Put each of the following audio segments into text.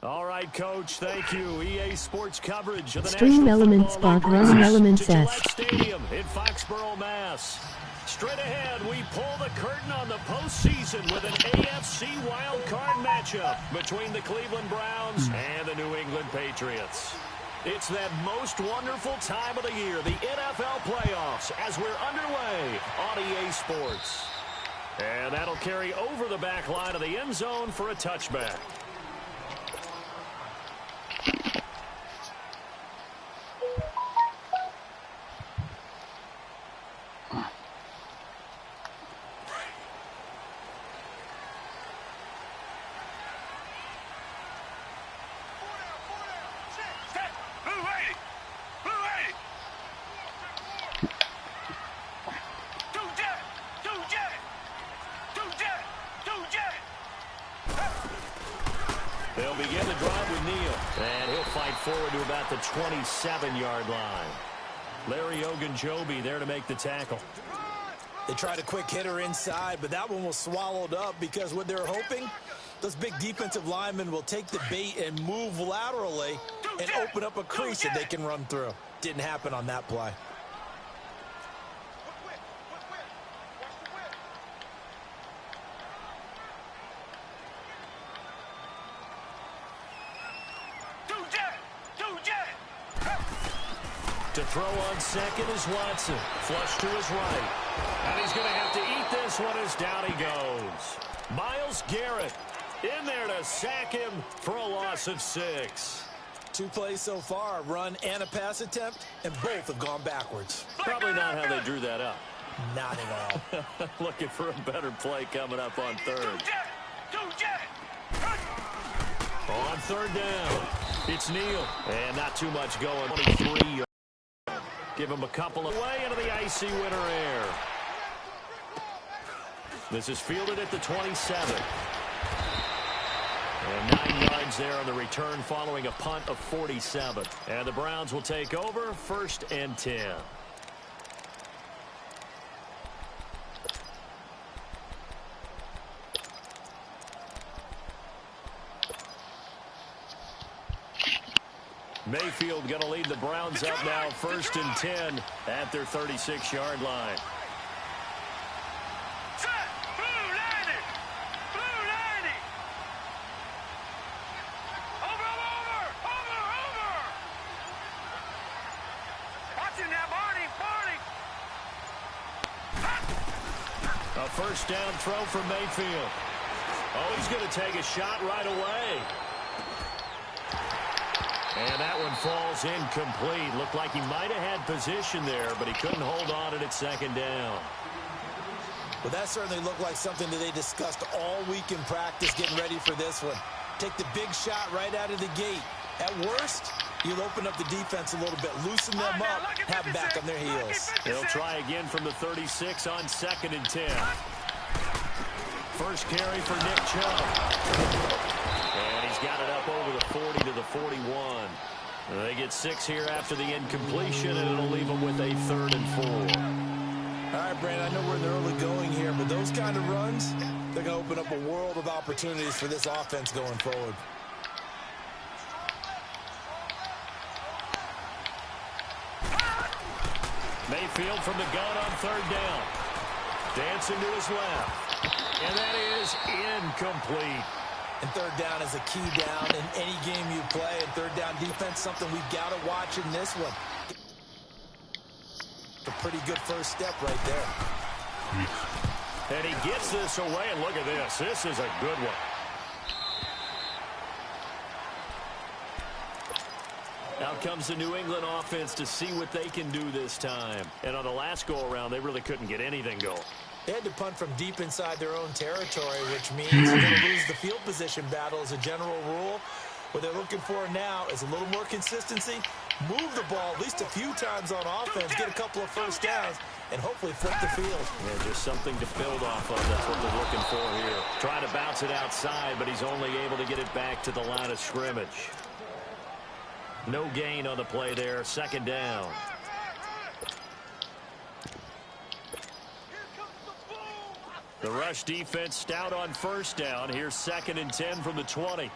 All right, Coach, thank you. EA Sports coverage of the Stream National Elements Football Bot League Running brings us Elements to Gillette S. Stadium in Foxborough, Mass. Straight ahead, we pull the curtain on the postseason with an AFC wildcard matchup between the Cleveland Browns and the New England Patriots. It's that most wonderful time of the year, the NFL playoffs, as we're underway on EA Sports. And that'll carry over the back line of the end zone for a touchback. They'll begin the drive with Neal. And he'll fight forward to about the 27-yard line. Larry Ogunjobi there to make the tackle. They tried a quick hitter inside, but that one was swallowed up because what they're hoping, those big defensive linemen will take the bait and move laterally and open up a crease that they can run through. Didn't happen on that play. To throw on second is Watson. Flush to his right. And he's going to have to eat this one as down he goes. Myles Garrett in there to sack him for a loss of 6. 2 plays so far, a run and a pass attempt, and both have gone backwards. Probably not how they drew that up. Not at all. Looking for a better play coming up on third. On third down, it's Neal. And not too much going. 23. Give him a couple away into the icy winter air. This is fielded at the 27. And 9 yards there on the return following a punt of 47. And the Browns will take over 1st and 10. Mayfield going to lead the Browns up now 1st and 10 at their 36-yard line. A first down throw for Mayfield. Oh, he's going to take a shot right away. And that one falls incomplete. Looked like he might have had position there, but he couldn't hold on to it at 2nd down. Well, that certainly looked like something that they discussed all week in practice getting ready for this one. Take the big shot right out of the gate. At worst, you'll open up the defense a little bit, loosen them up, have them back on their heels. They'll try again from the 36 on 2nd and 10. First carry for Nick Chubb. And he's got it up over the 40 to the 41. They get 6 here after the incompletion, and it'll leave them with a 3rd and 4. All right, Brandon, I know we're in the early going here, but those kind of runs, they're going to open up a world of opportunities for this offense going forward. Mayfield from the gun on 3rd down. Dancing to his left. And that is incomplete. And 3rd down is a key down in any game you play. And 3rd down defense, something we've got to watch in this one. A pretty good first step right there. And he gets this away, and look at this. This is a good one. Out comes the New England offense to see what they can do this time. And on the last go-around, they really couldn't get anything going. They had to punt from deep inside their own territory, which means you're going to lose the field position battle as a general rule. What they're looking for now is a little more consistency, move the ball at least a few times on offense, get a couple of first downs, and hopefully flip the field. Yeah, just something to build off of. That's what they're looking for here. Trying to bounce it outside, but he's only able to get it back to the line of scrimmage. No gain on the play there. 2nd down. The rush defense stout on first down. Here's 2nd and 10 from the 20.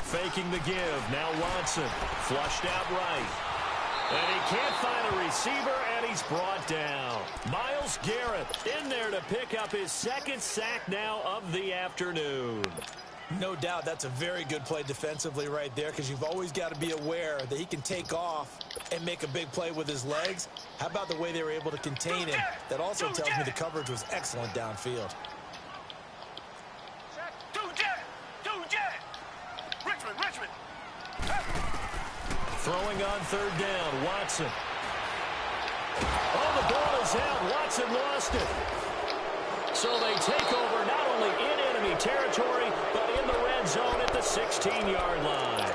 Faking the give. Now Watson. Flushed out right. And he can't find a receiver, and he's brought down. Myles Garrett in there to pick up his 2nd sack now of the afternoon. No doubt that's a very good play defensively right there, because you've always got to be aware that he can take off and make a big play with his legs. How about the way they were able to contain him? That also tells me the coverage was excellent downfield. Throwing on 3rd down, Watson. Oh, the ball is out. Watson lost it. So they take over not only in enemy territory, but in the red zone at the 16-yard line.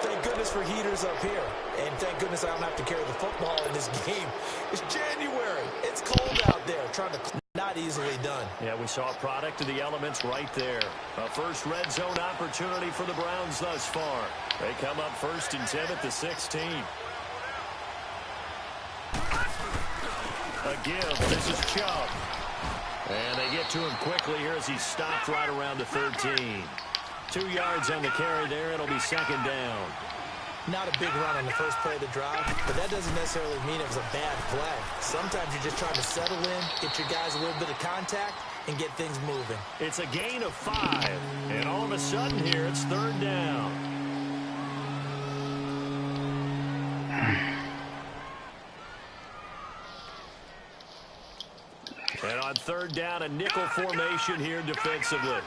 Thank goodness for heaters up here. And thank goodness I don't have to carry the football in this game. It's January. It's cold out there. Trying to not easily done. Yeah, we saw a product of the elements right there. A first red zone opportunity for the Browns thus far. They come up 1st and 10 at the 16. A give. This is Chubb. And they get to him quickly here as he's stopped right around the 13. 2 yards on the carry there. It'll be 2nd down. Not a big run on the first play of the drive, but that doesn't necessarily mean it was a bad play. Sometimes you're just trying to settle in, get your guys a little bit of contact, and get things moving. It's a gain of 5. And all of a sudden here, it's 3rd down. And on 3rd down, a nickel formation here defensively.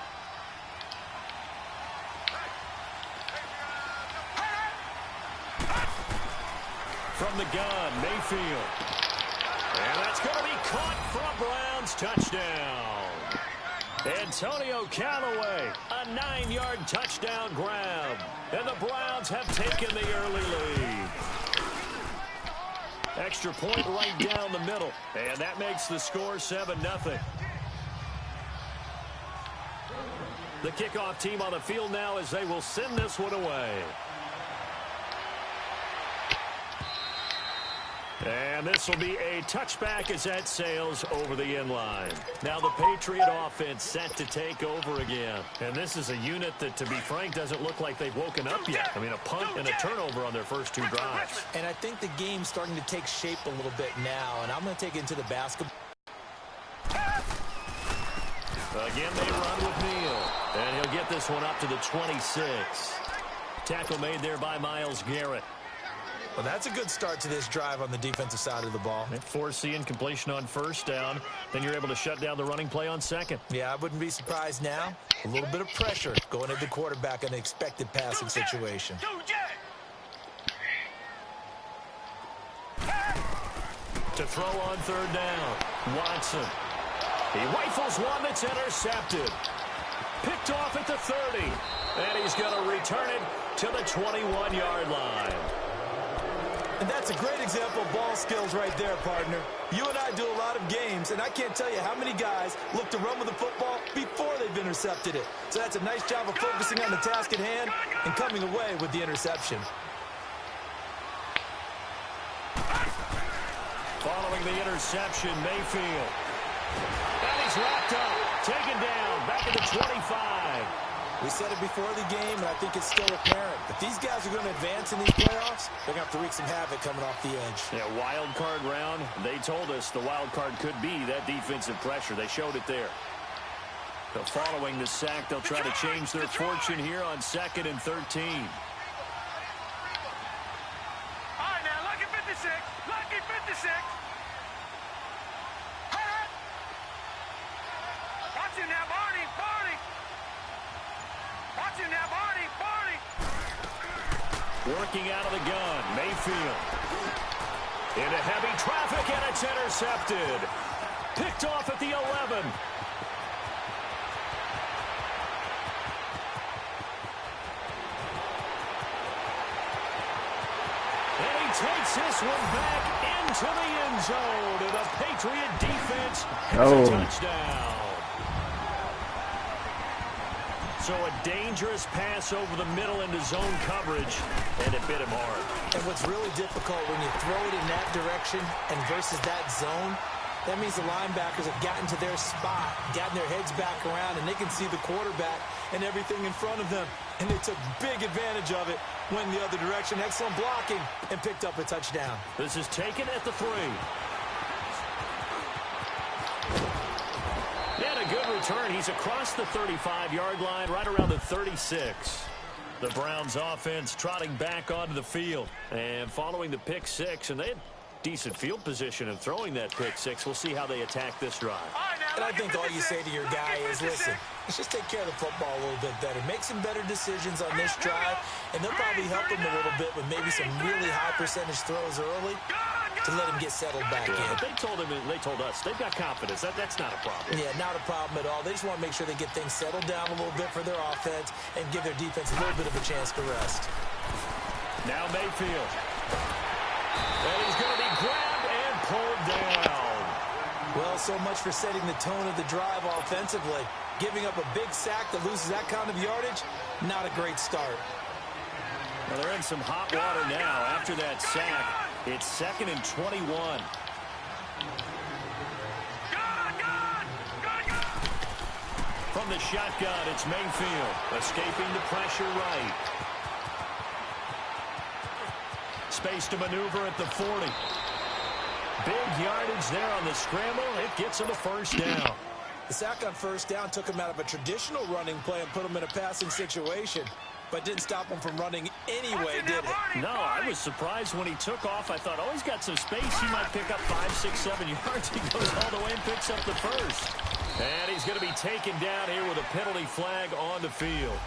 From the gun, Mayfield. And that's going to be caught for a Browns touchdown. Antonio Callaway, a 9-yard touchdown grab. And the Browns have taken the early lead. Extra point right down the middle. And that makes the score 7-0. The kickoff team on the field now as they will send this one away. And this will be a touchback as that sails over the end line. Now the Patriot offense set to take over again. And this is a unit that, to be frank, doesn't look like they've woken up yet. I mean, a punt and a turnover on their first 2 drives. And I think the game's starting to take shape a little bit now. And I'm going to take it into the basketball. Again, they run with Neal. And he'll get this one up to the 26. Tackle made there by Myles Garrett. Well, that's a good start to this drive on the defensive side of the ball. Force the incompletion on 1st down. Then you're able to shut down the running play on 2nd. Yeah, I wouldn't be surprised now. A little bit of pressure going at the quarterback in an expected passing situation. To throw on 3rd down, Watson. He rifles one that's intercepted. Picked off at the 30. And he's going to return it to the 21-yard line. And that's a great example of ball skills right there, partner. You and I do a lot of games, and I can't tell you how many guys look to run with the football before they've intercepted it. So that's a nice job of focusing on the task at hand and coming away with the interception. Following the interception, Mayfield. And he's wrapped up, taken down, back at the 25. We said it before the game, and I think it's still apparent. If these guys are going to advance in these playoffs, they're going to have to wreak some havoc coming off the edge. Yeah, wild card round. They told us the wild card could be that defensive pressure. They showed it there. So following the sack, they'll try to change their fortune here on 2nd and 13. All right, now, lucky 56. Lucky 56. Watch it now, Barney. Barney. Watch it now, Barney. Barney. Working out of the gun, Mayfield. Into heavy traffic, and it's intercepted. Picked off at the 11. And he takes this one back into the end zone. And the Patriot defense has a touchdown. So a dangerous pass over the middle into zone coverage, and it bit him hard. And what's really difficult when you throw it in that direction and versus that zone, that means the linebackers have gotten to their spot, gotten their heads back around, and they can see the quarterback and everything in front of them. And they took big advantage of it, went the other direction, excellent blocking, and picked up a touchdown. This is taken at the 3. And a good return. He's across the 35-yard line, right around the 36. The Browns offense trotting back onto the field. And following the pick 6, and they had decent field position in throwing that pick 6. We'll see how they attack this drive. And I think all you say to your guy is, listen, let's just take care of the football a little bit better. Make some better decisions on this drive, and they'll probably help him a little bit with maybe some really high percentage throws early to let him get settled back in. But they told us they've got confidence. That's not a problem. Yeah, not a problem at all. They just want to make sure they get things settled down a little bit for their offense and give their defense a little bit of a chance to rest. Now Mayfield. And he's going to be grabbed and pulled down. Well, so much for setting the tone of the drive offensively. Giving up a big sack that loses that kind of yardage, not a great start. Well, they're in some hot water now after that sack. It's 2nd and 21. From the shotgun, it's Mayfield. Escaping the pressure right. Space to maneuver at the 40. Big yardage there on the scramble. It gets him a first down. The sack on first down took him out of a traditional running play and put him in a passing situation, but didn't stop him from running anyway, did it? No, I was surprised when he took off. I thought, oh, he's got some space. He might pick up 5, 6, 7 yards. He goes all the way and picks up the first. And he's going to be taken down here with a penalty flag on the field.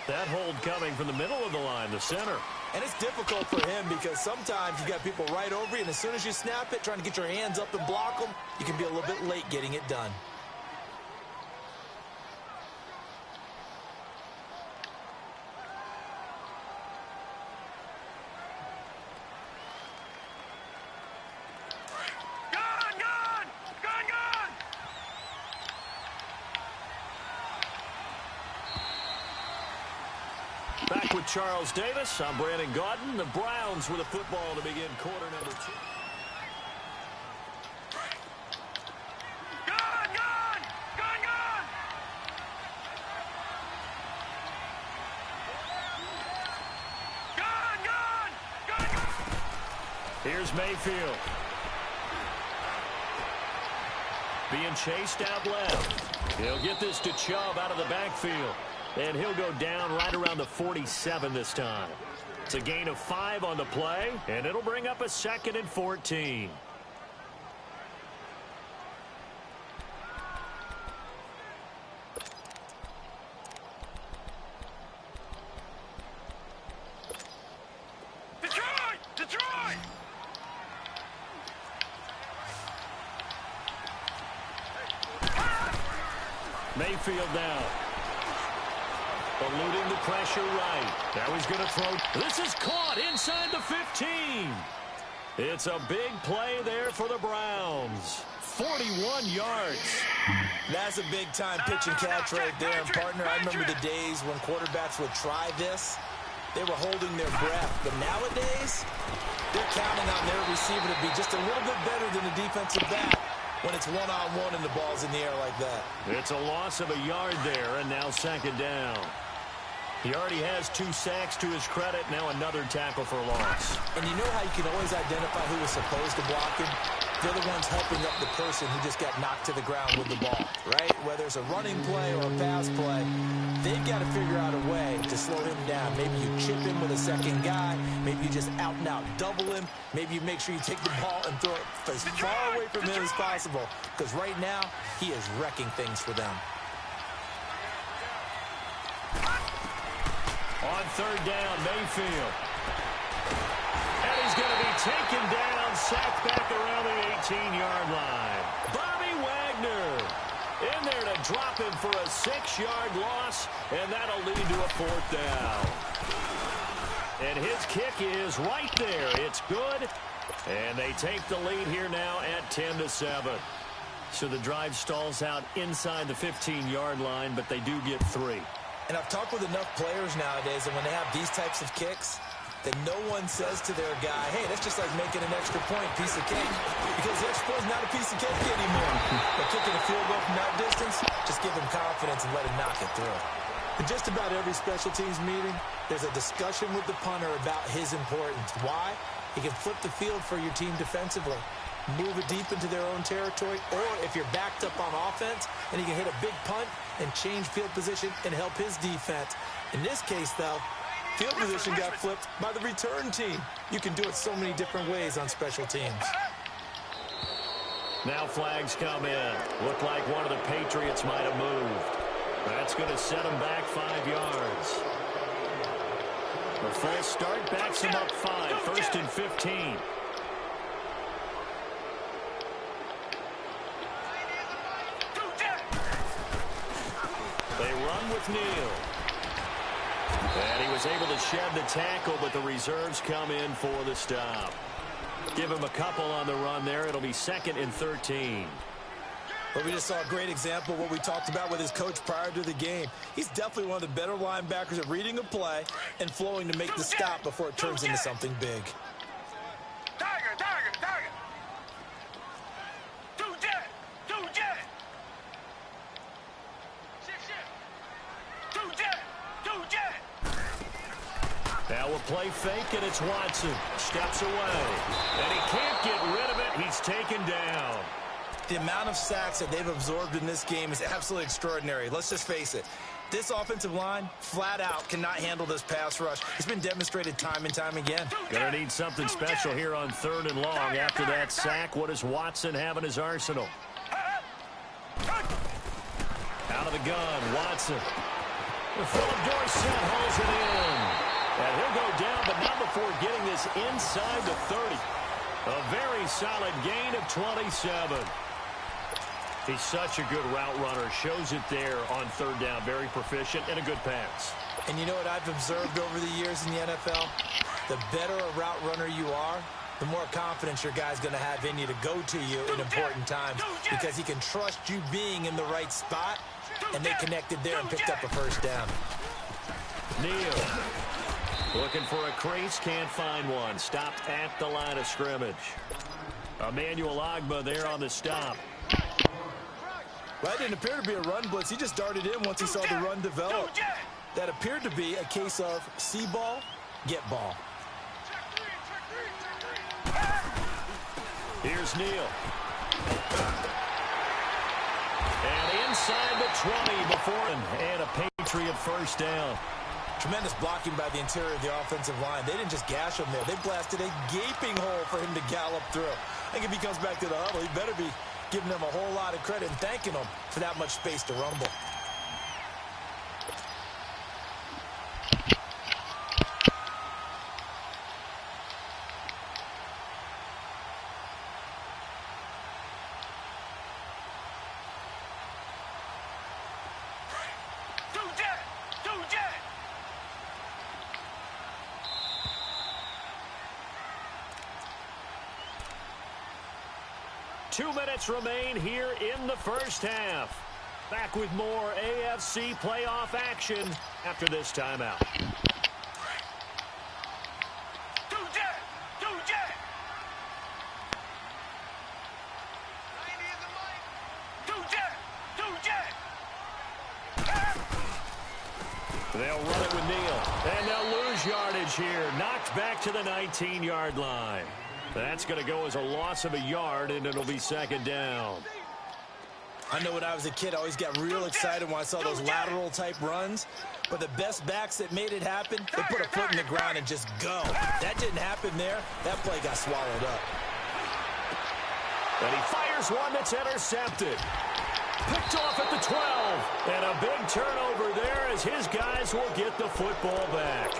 That hold coming from the middle of the line, the center. And it's difficult for him because sometimes you got people right over you, and as soon as you snap it, trying to get your hands up and block them, you can be a little bit late getting it done. Back with Charles Davis. I'm Brandon Gaudin. The Browns with a football to begin quarter number 2. Here's Mayfield. Being chased out left. He'll get this to Chubb out of the backfield. And he'll go down right around the 47 this time. It's a gain of 5 on the play, and it'll bring up a 2nd and 14. Detroit! Mayfield now. Eluding the pressure right. Now he's going to throw. This is caught inside the 15. It's a big play there for the Browns. 41 yards. That's a big-time pitch and catch right there. And, partner, I remember the days when quarterbacks would try this. They were holding their breath. But nowadays, they're counting on their receiver to be just a little bit better than the defensive back when it's one-on-one and the ball's in the air like that. It's a loss of a yard there, and now 2nd down. He already has 2 sacks to his credit. Now another tackle for loss. And you know how you can always identify who was supposed to block him? They're the ones helping up the person who just got knocked to the ground with the ball, right? Whether it's a running play or a pass play, they've got to figure out a way to slow him down. Maybe you chip him with a second guy. Maybe you just out-and-out double him. Maybe you make sure you take the ball and throw it as far away from him as possible. Because right now, he is wrecking things for them. On 3rd down, Mayfield. And he's going to be taken down, sacked back around the 18-yard line. Bobby Wagner in there to drop him for a 6-yard loss, and that'll lead to a 4th down. And his kick is right there. It's good, and they take the lead here now at 10-7. So the drive stalls out inside the 15-yard line, but they do get 3. And I've talked with enough players nowadays, and when they have these types of kicks, that no one says to their guy, hey, that's just like making an extra point, piece of cake. Because the extra point is not a piece of cake anymore. But kicking a field goal from that distance, just give him confidence and let him knock it through. In just about every special teams meeting, there's a discussion with the punter about his importance. Why? He can flip the field for your team defensively, move it deep into their own territory, or if you're backed up on offense, and he can hit a big punt and change field position and help his defense. In this case, though, field position got flipped by the return team. You can do it so many different ways on special teams. Now flags come in. Looked like one of the Patriots might have moved. That's going to set them back 5 yards. The full start backs them up 5, 1st and 15. They run with Neal. And he was able to shed the tackle, but the reserves come in for the stop. Give him a couple on the run there. It'll be 2nd and 13. But we just saw a great example of what we talked about with his coach prior to the game. He's definitely one of the better linebackers at reading a play and flowing to make the stop before it turns into something big. Tiger, tiger, tiger. Two jet, two jet. Two jet, two jet. Now we'll play fake, and it's Watson. Steps away. And he can't get rid of it. He's taken down. The amount of sacks that they've absorbed in this game is absolutely extraordinary. Let's just face it. This offensive line, flat out, cannot handle this pass rush. It's been demonstrated time and time again. Gonna need something special here on 3rd and long. After that sack, what does Watson have in his arsenal? Out of the gun, Watson. Philip Dorsett hauls it in. And he'll go down, but not before getting this inside the 30. A very solid gain of 27. He's such a good route runner. Shows it there on 3rd down. Very proficient and a good pass. And you know what I've observed over the years in the NFL? The better a route runner you are, the more confidence your guy's going to have in you to go to you in important times because he can trust you being in the right spot, and they connected there and picked up a 1st down. Neal looking for a crease, can't find one. Stopped at the line of scrimmage. Emmanuel Ogbah there on the stop. Well, that didn't appear to be a run blitz. He just darted in once he saw the run develop. That appeared to be a case of see ball, get ball. Here's Neal. And inside the 20 before and a Patriot 1st down. Tremendous blocking by the interior of the offensive line. They didn't just gash him there. They blasted a gaping hole for him to gallop through. I think if he comes back to the huddle, he better be giving them a whole lot of credit and thanking them for that much space to rumble. Two jet, two jet. 2 minutes remain here in the 1st half. Back with more AFC playoff action after this timeout. Two jet, two jet. Two jet, two jet. They'll run it with Neal. And they'll lose yardage here. Knocked back to the 19-yard line. That's going to go as a loss of a yard, and it'll be 2nd down. I know when I was a kid, I always got real excited when I saw those lateral-type runs. But the best backs that made it happen, they put a foot in the ground and just go. That didn't happen there. That play got swallowed up. And he fires one that's intercepted. Picked off at the 12. And a big turnover there as his guys will get the football back.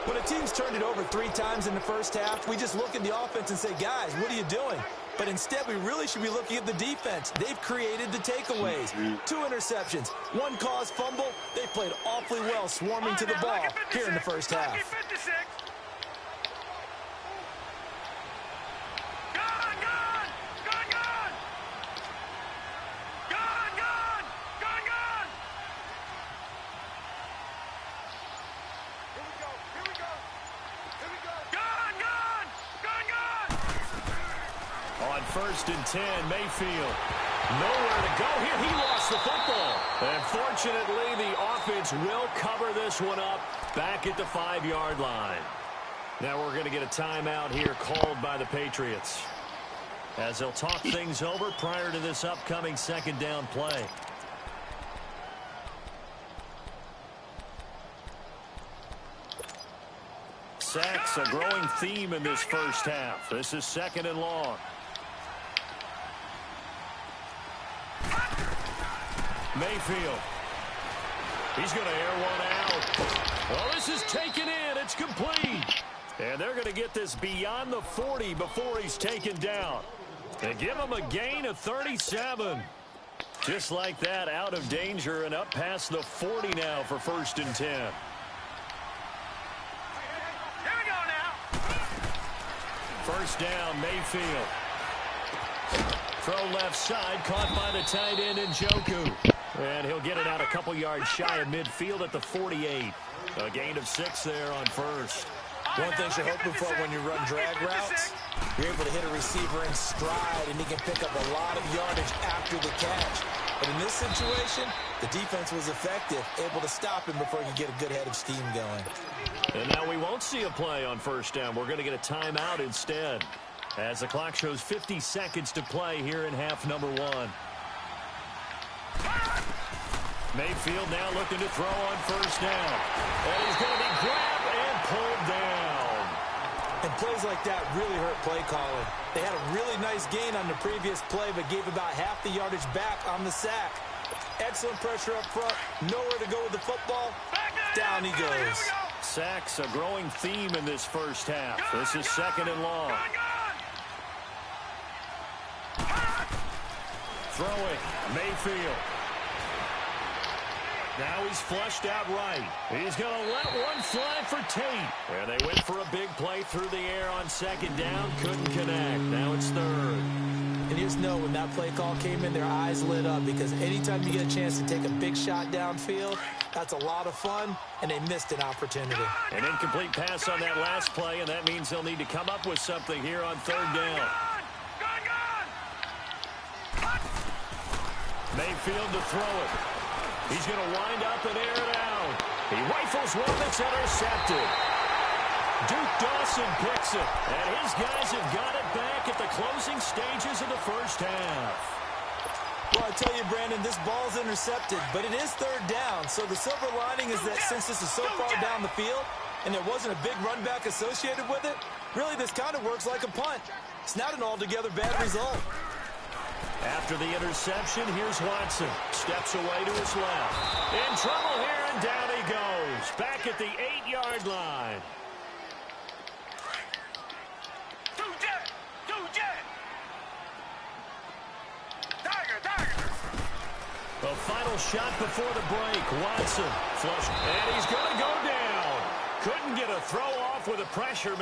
When a team's turned it over 3 times in the 1st half, we just look at the offense and say, guys, what are you doing? But instead, we really should be looking at the defense. They've created the takeaways. 2 interceptions, 1 caused fumble. They played awfully well swarming to the ball here in the 1st half. on 1st and 10. Mayfield. Nowhere to go here. He lost the football. And fortunately, the offense will cover this one up back at the 5-yard line. Now we're going to get a timeout here called by the Patriots, as they'll talk things over prior to this upcoming 2nd down play. Sacks, a growing theme in this first half. This is 2nd and long. Mayfield. He's going to air one out. Well, this is taken in. It's complete. And they're going to get this beyond the 40 before he's taken down. They give him a gain of 37. Just like that, out of danger and up past the 40 now for 1st and 10. Here we go now. 1st down, Mayfield. Throw left side, caught by the tight end Njoku. And he'll get it out a couple yards shy of midfield at the 48. A gain of 6 there on 1st. One thing you're hoping for when you run drag routes, you're able to hit a receiver in stride, and he can pick up a lot of yardage after the catch. But in this situation, the defense was effective, able to stop him before he could get a good head of steam going. And now we won't see a play on 1st down. We're going to get a timeout instead, as the clock shows 50 seconds to play here in half number 1. Mayfield now looking to throw on 1st down. And he's going to be grabbed and pulled down. And plays like that really hurt play calling. They had a really nice gain on the previous play, but gave about half the yardage back on the sack. Excellent pressure up front. Nowhere to go with the football. Down he goes. Sacks, a growing theme in this first half. This is 2nd and long. Throwing, Mayfield. Now he's flushed out right. He's going to let one fly for Tate. And they went for a big play through the air on 2nd down. Couldn't connect. Now it's 3rd. And you just know when that play call came in, their eyes lit up, because anytime you get a chance to take a big shot downfield, that's a lot of fun, and they missed an opportunity. An incomplete pass on that last play, and that means they'll need to come up with something here on 3rd down. Mayfield to throw it. He's going to wind up and air it out. He rifles one that's intercepted. Duke Dawson picks it, and his guys have got it back at the closing stages of the first half. Well, I tell you, Brandon, this ball's intercepted, but it is 3rd down. So the silver lining is that since this is so far down the field and there wasn't a big run back associated with it, really this kind of works like a punt. It's not an altogether bad result. After the interception, here's Watson. Steps away to his left. In trouble here, and down he goes. Back at the 8-yard line. A final shot before the break. Watson flush, and he's going to go down. Couldn't get a throw off with the pressure.